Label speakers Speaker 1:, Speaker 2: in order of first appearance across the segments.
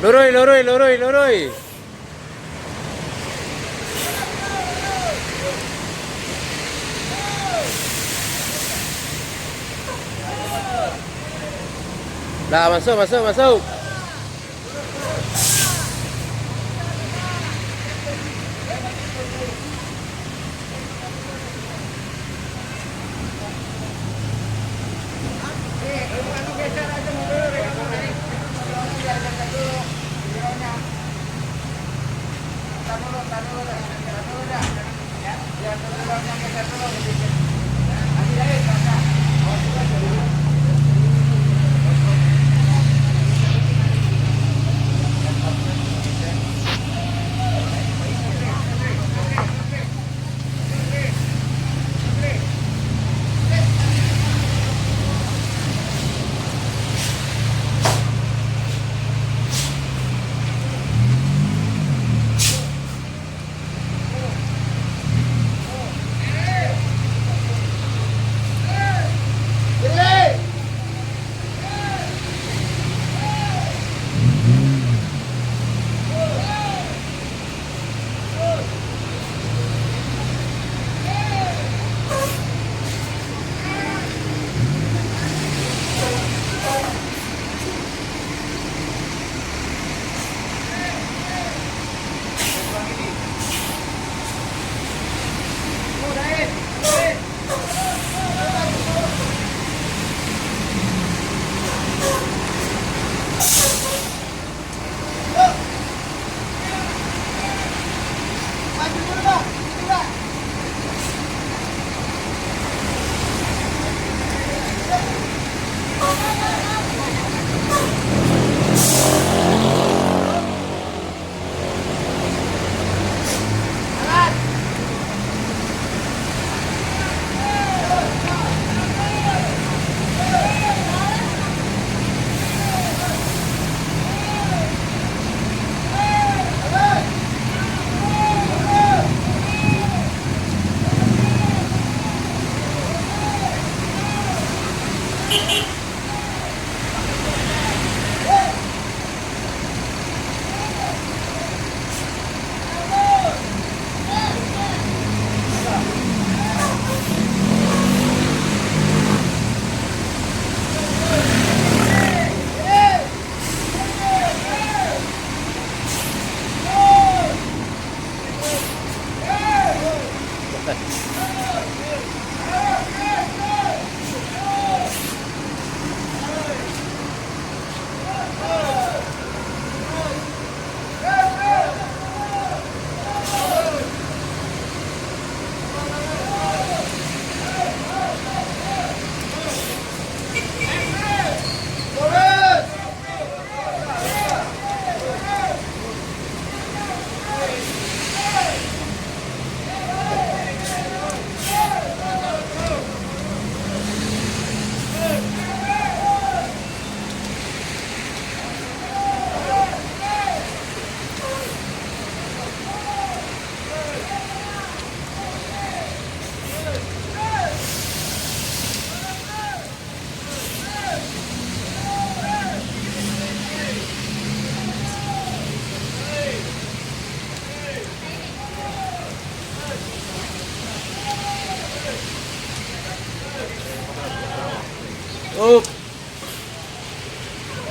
Speaker 1: Loroy, loroy, loroy, loroy. Nah, masuk, masuk, masuk.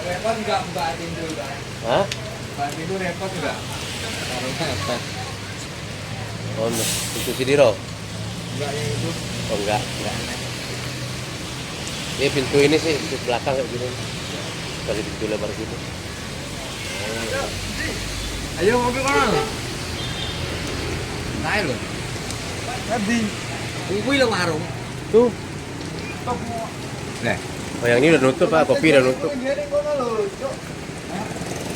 Speaker 2: Repot nggak buka pintu kan?
Speaker 1: Hah?
Speaker 2: Buka pintu repot nggak?
Speaker 1: Oh, itu Sidiro?
Speaker 2: Enggak yang itu.
Speaker 1: Oh, enggak. Ini pintu ini sih, pintu belakang kayak gini. Dari pintu lebar gitu.
Speaker 2: Ayo ngopi mana? Naik loh. Tadi. Kuwi lo warung.
Speaker 1: Tuh.
Speaker 2: Nah.
Speaker 1: Oh, yang ini udah nutup Pak, kopi udah nutup.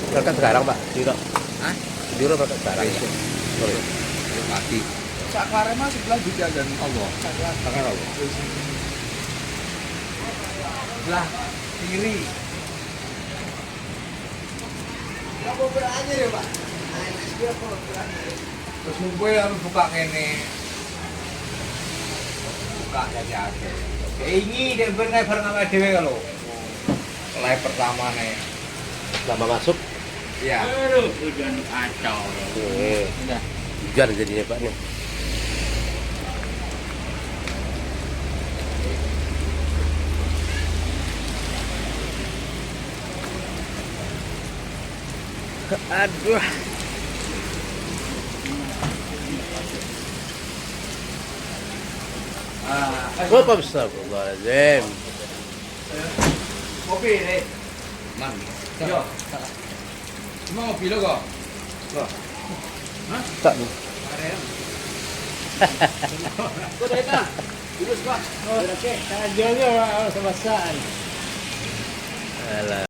Speaker 1: Berangkat sekarang Pak, Sidiro.
Speaker 2: Hah?
Speaker 1: Sidiro berangkat sekarang. Oh, iya.
Speaker 2: Mati. Sakare mah sebelah juga dan Allah. Sakare Allah. Sebelah kiri. Kamu berani ya, Pak? Dia kok berani. Terus gue harus buka kene. Buka aja aja. Ini dia benar bareng sama dewe kalau. Live pertama nih.
Speaker 1: Lama masuk.
Speaker 2: Iya.
Speaker 3: Aduh, hujan kacau. Udah.
Speaker 1: Hujan jadinya Pak nih. Aduh. Astagfirullahaladzim.
Speaker 2: Kopi nih.
Speaker 3: Man.
Speaker 2: Yo. Cuma ngopi lo kok.
Speaker 1: Tak.
Speaker 3: Kau dah tak? Terus Pak. Okey, tak jualnya sama sah.
Speaker 1: Alah.